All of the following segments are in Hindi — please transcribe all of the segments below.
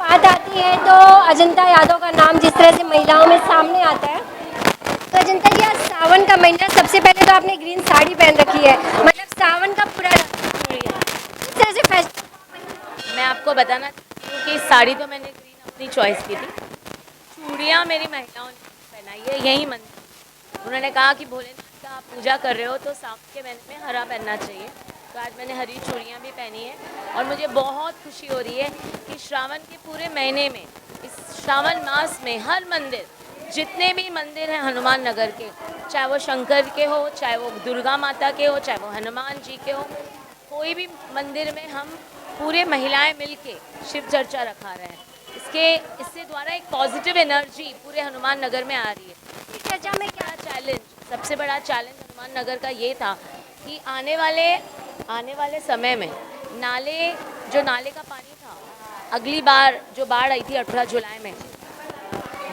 बात आती है तो अजंता यादव का नाम जिस तरह से महिलाओं में सामने आता है, तो अजंता जी आज सावन का महीना, सबसे पहले तो आपने ग्रीन साड़ी पहन रखी है, मतलब सावन का पूरा इस तरह से फेस्टिवल। मैं आपको बताना चाहती हूँ कि साड़ी तो मैंने ग्रीन अपनी चॉइस की थी। चूड़ियाँ मेरी महिलाओं ने पहनाई है, यही मंदिर उन्होंने कहा कि भोलेनाथ का आप पूजा कर रहे हो तो सावन के महीने में हरा पहनना चाहिए, तो आज मैंने हरी चूड़ियाँ भी पहनी है। और मुझे बहुत खुशी हो रही है कि श्रावण के पूरे महीने में, इस श्रावण मास में हर मंदिर, जितने भी मंदिर हैं हनुमान नगर के, चाहे वो शंकर के हो, चाहे वो दुर्गा माता के हो, चाहे वो हनुमान जी के हो, कोई भी मंदिर में हम पूरे महिलाएं मिलके शिव चर्चा रखा रहे हैं। इससे द्वारा एक पॉजिटिव एनर्जी पूरे हनुमान नगर में आ रही है। इस चर्चा में क्या चैलेंज, सबसे बड़ा चैलेंज हनुमान नगर का ये था कि आने वाले समय में नाले का पानी था, अगली बार जो बाढ़ आई थी 18 जुलाई में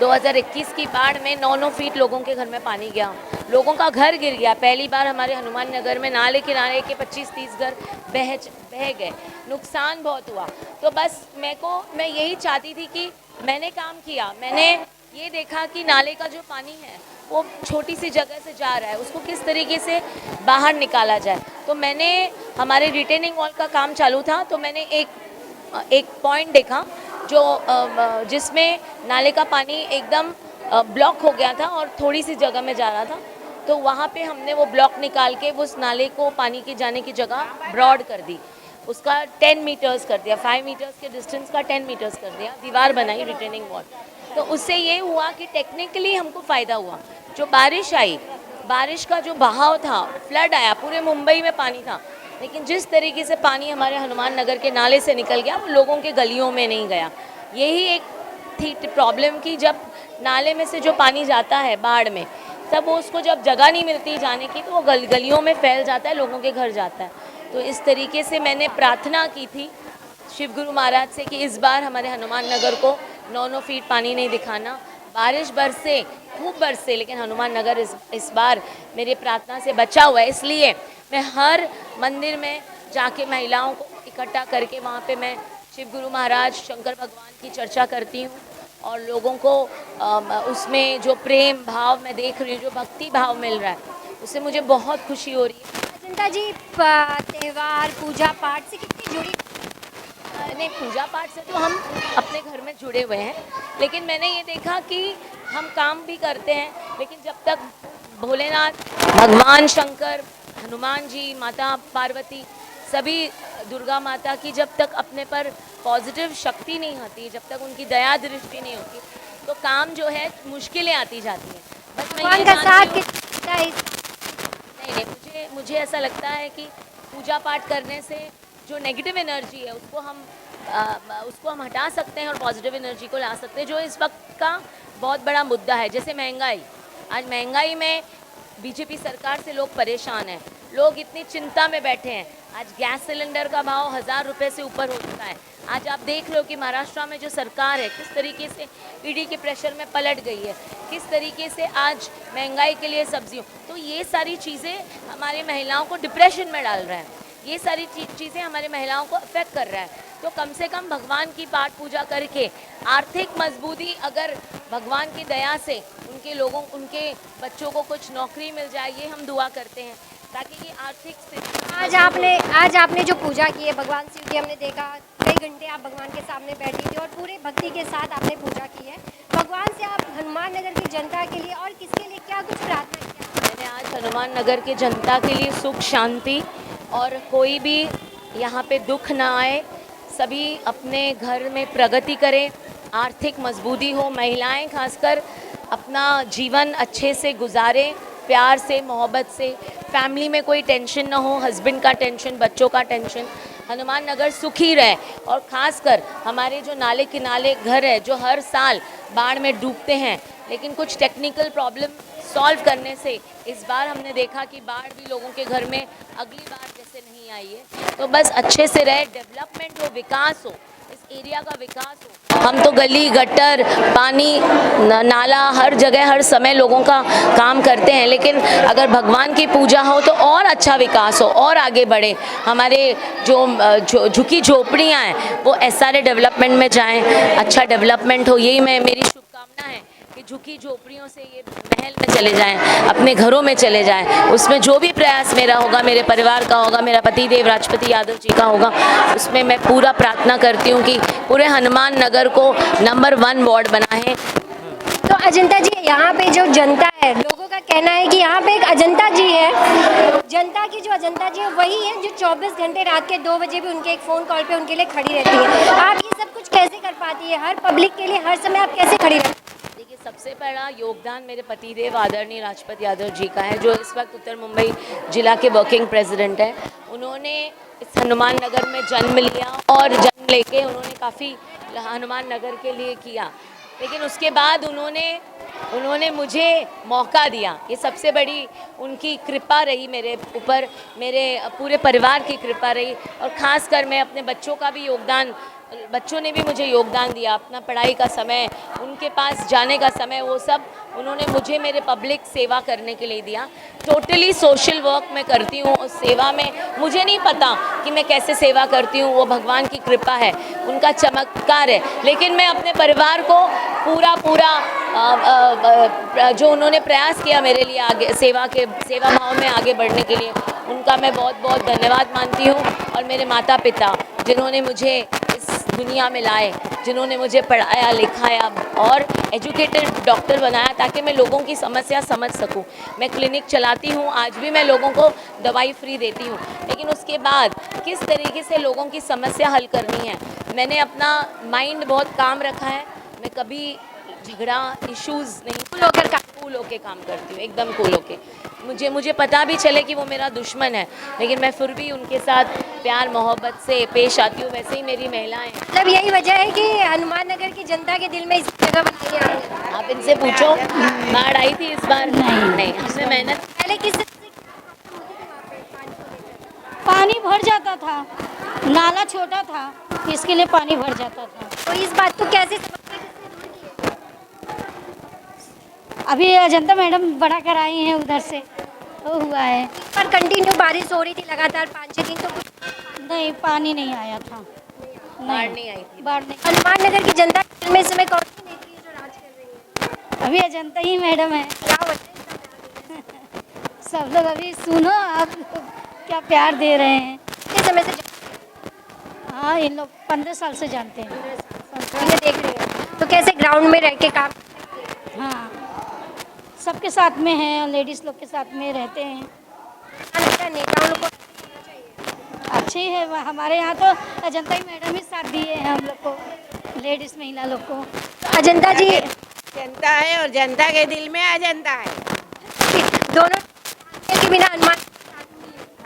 2021 की बाढ़ में 9-9 फीट लोगों के घर में पानी गया, लोगों का घर गिर गया। पहली बार हमारे हनुमान नगर में नाले किनारे के 25-30 घर बह गए, नुकसान बहुत हुआ। तो बस मैं यही चाहती थी कि मैंने काम किया, मैंने ये देखा कि नाले का जो पानी है वो छोटी सी जगह से जा रहा है, उसको किस तरीके से बाहर निकाला जाए। तो मैंने, हमारे रिटेनिंग वॉल का काम चालू था, तो मैंने एक पॉइंट देखा जो जिसमें नाले का पानी एकदम ब्लॉक हो गया था और थोड़ी सी जगह में जा रहा था। तो वहाँ पे हमने वो ब्लॉक निकाल के उस नाले को पानी के जाने की जगह ब्रॉड कर दी, उसका 10 मीटर्स कर दिया, 5 मीटर्स के डिस्टेंस का 10 मीटर्स कर दिया, दीवार बनाई रिटेनिंग वॉल। तो उससे ये हुआ कि टेक्निकली हमको फ़ायदा हुआ। जो बारिश आई, बारिश का जो बहाव था, फ्लड आया, पूरे मुंबई में पानी था, लेकिन जिस तरीके से पानी हमारे हनुमान नगर के नाले से निकल गया वो लोगों के गलियों में नहीं गया। यही एक थी प्रॉब्लम कि जब नाले में से जो पानी जाता है बाढ़ में, तब वो उसको जब जगह नहीं मिलती जाने की तो वो गलियों में फैल जाता है, लोगों के घर जाता है। तो इस तरीके से मैंने प्रार्थना की थी शिव गुरु महाराज से कि इस बार हमारे हनुमान नगर को 9-9 फीट पानी नहीं दिखाना, बारिश बरसे, खूब बरसे, लेकिन हनुमान नगर इस बार मेरी प्रार्थना से बचा हुआ है। इसलिए मैं हर मंदिर में जाके महिलाओं को इकट्ठा करके वहाँ पे मैं शिव गुरु महाराज शंकर भगवान की चर्चा करती हूँ और लोगों को उसमें जो प्रेम भाव मैं देख रही हूँ, जो भक्ति भाव मिल रहा है, उससे मुझे बहुत खुशी हो रही है। अजंता जी त्यौहार पूजा पाठ से कितनी जुड़ी? नहीं, पूजा पाठ से तो हम अपने घर में जुड़े हुए हैं, लेकिन मैंने ये देखा कि हम काम भी करते हैं, लेकिन जब तक भोलेनाथ, भगवान शंकर, हनुमान जी, माता पार्वती, सभी, दुर्गा माता की जब तक अपने पर पॉजिटिव शक्ति नहीं आती, जब तक उनकी दया दृष्टि नहीं होती, तो काम जो है मुश्किलें आती जाती हैं। बस मैं ये जानती हूँ, नहीं, मुझे ऐसा लगता है कि पूजा पाठ करने से जो नेगेटिव एनर्जी है उसको हम हटा सकते हैं और पॉजिटिव एनर्जी को ला सकते हैं, जो इस वक्त का बहुत बड़ा मुद्दा है। जैसे महंगाई, आज महंगाई में बीजेपी सरकार से लोग परेशान हैं, लोग इतनी चिंता में बैठे हैं। आज गैस सिलेंडर का भाव 1000 रुपये से ऊपर हो चुका है। आज आप देख रहे हो कि महाराष्ट्र में जो सरकार है किस तरीके से ईडी के प्रेशर में पलट गई है, किस तरीके से आज महंगाई के लिए सब्जियों, तो ये सारी चीज़ें हमारी महिलाओं को डिप्रेशन में डाल रहा है, ये सारी चीज़ें हमारे महिलाओं को अफेक्ट कर रहा है। तो कम से कम भगवान की पाठ पूजा करके आर्थिक मजबूती, अगर भगवान की दया से उनके बच्चों को कुछ नौकरी मिल जाए, ये हम दुआ करते हैं ताकि ये आर्थिक स्थिति। आज आपने जो पूजा की है भगवान शिव की, हमने देखा कई घंटे आप भगवान के सामने बैठी थी और पूरे भक्ति के साथ आपने पूजा की है। भगवान से आप हनुमान नगर की जनता के लिए और किसके लिए क्या कुछ प्रार्थना किया? मैंने आज हनुमान नगर की जनता के लिए सुख शांति और कोई भी यहाँ पे दुख ना आए, सभी अपने घर में प्रगति करें, आर्थिक मजबूती हो, महिलाएं खासकर अपना जीवन अच्छे से गुजारें, प्यार से, मोहब्बत से, फैमिली में कोई टेंशन ना हो, हस्बैंड का टेंशन, बच्चों का टेंशन, हनुमान नगर सुखी रहे। और ख़ासकर हमारे जो नाले किनारे घर है जो हर साल बाढ़ में डूबते हैं, लेकिन कुछ टेक्निकल प्रॉब्लम सॉल्व करने से इस बार हमने देखा कि बाढ़ भी लोगों के घर में अगली बार जैसे नहीं आई है। तो बस अच्छे से रहे, डेवलपमेंट हो, विकास हो, इस एरिया का विकास हो। हम तो गली गटर पानी नाला हर जगह हर समय लोगों का काम करते हैं, लेकिन अगर भगवान की पूजा हो तो और अच्छा विकास हो और आगे बढ़े। हमारे जो झुकी झोपड़ियाँ हैं वो SRA डेवलपमेंट में जाएं, अच्छा डेवलपमेंट हो, यही मेरी शुभकामना है कि झुकी झोपड़ियों से ये महल में चले जाएं, अपने घरों में चले जाएं। उसमें जो भी प्रयास मेरा होगा, मेरे परिवार का होगा, मेरा पति देव राजपति यादव जी का होगा, उसमें मैं पूरा प्रार्थना करती हूँ कि पूरे हनुमान नगर को नंबर 1 वार्ड बनाएं। तो अजंता जी, यहाँ पे जो जनता है, लोगों का कहना है कि यहाँ पे एक अजंता जी है, जनता की जो अजंता जी है वही है जो 24 घंटे रात के 2 बजे भी उनके एक फ़ोन कॉल पे उनके लिए खड़ी रहती है। आप ये सब कुछ कैसे कर पाती है? हर पब्लिक के लिए हर समय आप कैसे खड़ी रहती है? देखिए, सबसे बड़ा योगदान मेरे पतिदेव आदरणीय राजपति यादव जी का है, जो इस वक्त उत्तर मुंबई जिला के वर्किंग प्रेसिडेंट हैं। उन्होंने इस हनुमान नगर में जन्म लिया और जन्म लेके उन्होंने काफ़ी हनुमान नगर के लिए किया, लेकिन उसके बाद उन्होंने मुझे मौका दिया। ये सबसे बड़ी उनकी कृपा रही मेरे ऊपर, मेरे पूरे परिवार की कृपा रही, और ख़ासकर मैं अपने बच्चों का भी योगदान, बच्चों ने भी मुझे योगदान दिया, अपना पढ़ाई का समय, उनके पास जाने का समय, वो सब उन्होंने मुझे मेरे पब्लिक सेवा करने के लिए दिया। टोटली सोशल वर्क मैं करती हूँ। उस सेवा में मुझे नहीं पता कि मैं कैसे सेवा करती हूँ, वो भगवान की कृपा है, उनका चमत्कार है, लेकिन मैं अपने परिवार को पूरा जो उन्होंने प्रयास किया मेरे लिए आगे सेवा भाव में आगे बढ़ने के लिए, उनका मैं बहुत बहुत धन्यवाद मानती हूँ। और मेरे माता पिता जिन्होंने मुझे इस दुनिया में लाए, जिन्होंने मुझे पढ़ाया लिखाया और एजुकेटेड डॉक्टर बनाया ताकि मैं लोगों की समस्या समझ सकूं। मैं क्लिनिक चलाती हूं, आज भी मैं लोगों को दवाई फ्री देती हूं, लेकिन उसके बाद किस तरीके से लोगों की समस्या हल करनी है, मैंने अपना माइंड बहुत काम रखा है। मैं कभी झगड़ा इश्यूज़ नहीं, कूल होकर काम करती हूँ, एकदम कूल होके। मुझे पता भी चले कि वो मेरा दुश्मन है, लेकिन मैं फिर भी उनके साथ प्यार मोहब्बत से पेश आती हूँ। वैसे ही मेरी महिलाएं, मतलब यही वजह है कि हनुमान नगर की जनता के दिल में इस जगह बनाई है आपने। आप इनसे पूछो, बाढ़ आई थी इस बार? नहीं, हमने मेहनत। पहले किस पानी भर जाता था, नाला छोटा था, इसके लिए पानी भर जाता था। तो इस बात को कैसे समझते हैं? अभी अजंता मैडम बड़ा कराई हैं, उधर से वो हुआ है। पर कंटिन्यू बारिश हो रही थी लगातार 5-6 दिन, तो कुछ नहीं, पानी नहीं आया था। बाढ़ नहीं आई थी। बाढ़ नहीं। हनुमान नगर की जनता के दिल में इस समय कौन सी नेत्री है जो राज कर रही है? अभी अजंता ही मैडम है। क्या वजह है? सब लोग अभी सुनो, आप क्या प्यार दे रहे हैं। कितने समय से हाँ, इन लोग 15 साल से जानते हैं। इन्हें देख रही हैं, तो कैसे ग्राउंड में रह के काम? हाँ, सबके साथ में हैं, लेडीज़ लोग के साथ में रहते हैं। लगता है नेताओं लोग को अच्छी है। हमारे यहाँ तो अजंता ही मैडम ही साथ दिए हैं हम लोग को, लेडीज़ महिला लोग को। तो अजंता जी जनता है और जनता के दिल में अजंता है। दोनों के बिना हनुमान,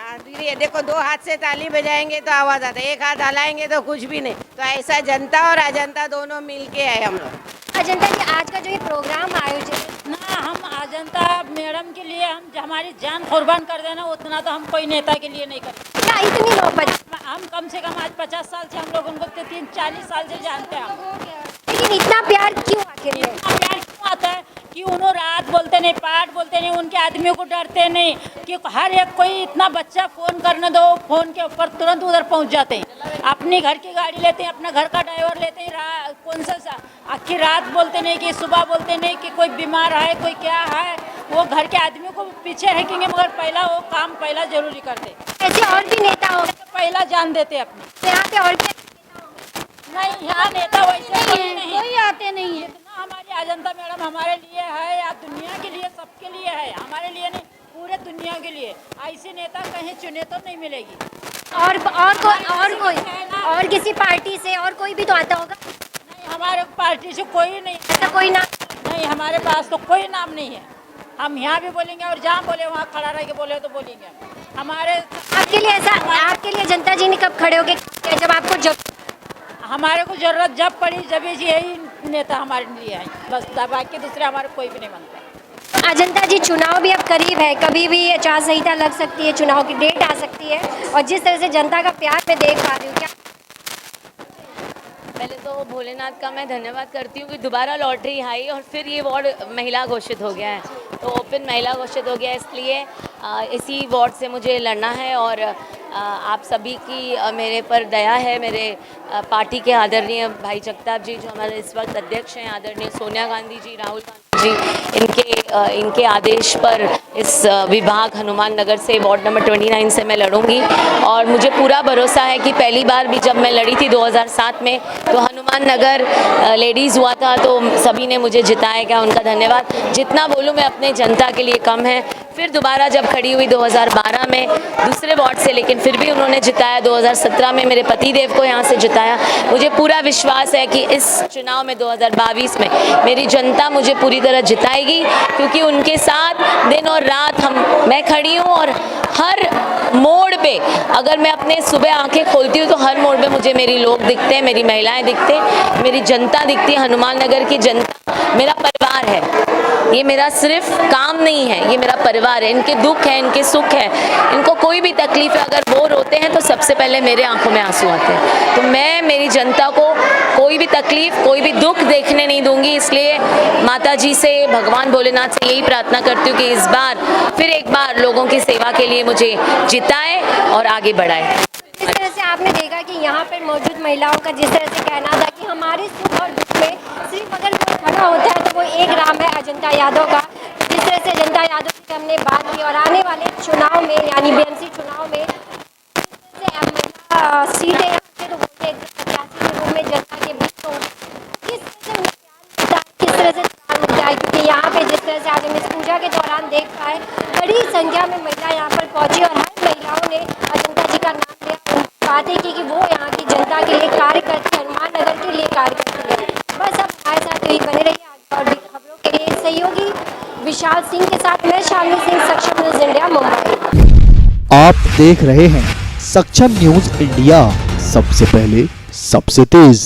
हाँ दीदी, देखो 2 हाथ से ताली बजाएंगे तो आवाज़ आता है, 1 हाथ हलाएंगे तो कुछ भी नहीं। तो ऐसा जनता और अजंता दोनों मिलके है हम लोग। अजंता जी आज का जो ये प्रोग्राम आयोजित ना, हम अजंता मैडम के लिए हम हमारी जान कुर्बान कर देना, उतना तो हम कोई नेता के लिए नहीं करते। क्या इतनी मोहब्बत, हम कम से कम आज 50 साल से हम लोग उनको 40 साल से जानते हैं। लेकिन इतना प्यार क्यों आखिर में? इतना प्यार क्यों आता है कि उन्होंने रात बोलते नहीं, पाठ बोलते नहीं, उनके आदमियों को डरते नहीं कि हर एक कोई इतना बच्चा फ़ोन करने दो, फ़ोन के ऊपर तुरंत उधर पहुंच जाते हैं। अपनी घर की गाड़ी लेते हैं, अपना घर का ड्राइवर लेते हैं, कौन सा आखिर रात बोलते नहीं कि सुबह बोलते नहीं कि कोई बीमार है, कोई क्या है, वो घर के आदमियों को पीछे रखेंगे, मगर पहला वो काम पहला जरूरी करते। ऐसे और भी नेता हो तो पहला जान देते अपने। तो यहाँ पे और भी नहीं, यहाँ नेता वैसे कोई नहीं, कोई आते नहीं है। जितना हमारी अजंता मैडम हमारे लिए है या दुनिया के लिए, सबके लिए है, हमारे लिए नहीं, पूरे दुनिया के लिए। ऐसी नेता कहीं चुने तो नहीं मिलेगी। और किसी पार्टी से और कोई भी तो आता होगा? नहीं, हमारे पार्टी से कोई नहीं, ऐसा कोई ना? नहीं, हमारे पास तो कोई नाम नहीं है। हम यहाँ भी बोलेंगे और जहाँ बोले वहाँ खड़ा रह के बोले तो बोलेंगे। हमारे आपके लिए ऐसा, आपके लिए जनता जी ने कब खड़े होके किया जब आपको हमारे को जरूरत जब पड़ी जब यही नेता हमारे लिए है, बस। बाकी दूसरे हमारे कोई भी नहीं बनता। अजंता जी, चुनाव भी अब करीब है, कभी भी आचार संहिता लग सकती है, चुनाव की डेट आ सकती है, और जिस तरह से जनता का प्यार मैं देख पा रही हूँ, क्या पहले तो भोलेनाथ का मैं धन्यवाद करती हूँ कि दोबारा लॉटरी आई और फिर ये वार्ड महिला घोषित हो गया है, तो ओपन महिला घोषित हो गया है, इसलिए इसी वार्ड से मुझे लड़ना है। और आप सभी की मेरे पर दया है, मेरे पार्टी के आदरणीय भाई जगताप जी जो हमारे इस वक्त अध्यक्ष हैं, आदरणीय सोनिया गांधी जी, राहुल गांधी जी, इनके आदेश पर इस विभाग हनुमान नगर से वार्ड नंबर 29 से मैं लड़ूंगी। और मुझे पूरा भरोसा है कि पहली बार भी जब मैं लड़ी थी 2007 में तो हनुमान नगर लेडीज़ हुआ था, तो सभी ने मुझे जिताया, क्या उनका धन्यवाद। जितना बोलूँ मैं अपने जनता के लिए कम है। फिर दोबारा जब खड़ी हुई 2012 में दूसरे वार्ड से, लेकिन फिर भी उन्होंने जिताया। 2017 में मेरे पति देव को यहाँ से जिताया। मुझे पूरा विश्वास है कि इस चुनाव में 2022 में मेरी जनता मुझे पूरी तरह जिताएगी, क्योंकि उनके साथ दिन और रात मैं खड़ी हूँ। और हर मोड़ पे अगर मैं अपने सुबह आंखें खोलती हूँ तो हर मोड़ पे मुझे मेरी लोग दिखते हैं, मेरी महिलाएं दिखते हैं, मेरी जनता दिखती है। हनुमान नगर की जनता मेरा परिवार है, ये मेरा सिर्फ काम नहीं है, ये मेरा परिवार है। इनके दुख है, इनके सुख है, इनको कोई भी तकलीफ है, अगर वो रोते हैं तो सबसे पहले मेरे आंखों में आंसू आते हैं। तो मैं मेरी जनता को कोई भी तकलीफ, कोई भी दुख देखने नहीं दूंगी। इसलिए माता जी से, भगवान भोलेनाथ से यही प्रार्थना करती हूँ कि इस बार फिर एक बार लोगों की सेवा के लिए मुझे जिताए और आगे बढ़ाए। जिस तरह से आपने देखा कि यहाँ पर मौजूद महिलाओं का जिस तरह से कहना था कि हमारे सुख और दुख में सिर्फ अगर कोई खड़ा होता है तो वो एक नाम है अजंता यादव का। तो जिस तरह से अजंता यादव से हमने बात की और आने वाले चुनाव में यानी बीएमसी चुनाव में जिस तरह से महिला सीटें यहाँ से तो वो 187 के रूप में जनता के बीच तो किस तरह से प्यार मिलता है, क्योंकि यहाँ पे जिस तरह से आज हम इस पूजा के दौरान देख पाए बड़ी संख्या में महिला यहाँ पर पहुँची और हर महिलाओं ने अजंता जी का नाम लिया, बातें की कि वो यहाँ की जनता के लिए कार्य करती है, हनुमान नगर के लिए कार्य करती है। बस अब हमारे साथ यही बने रहिए। आगे और भी खबरों के लिए सहयोगी विशाल सिंह के साथ मैं शालिनी सिंह, सक्षम न्यूज इंडिया, मुंबई। आप देख रहे हैं सक्षम न्यूज इंडिया, सबसे पहले सबसे तेज।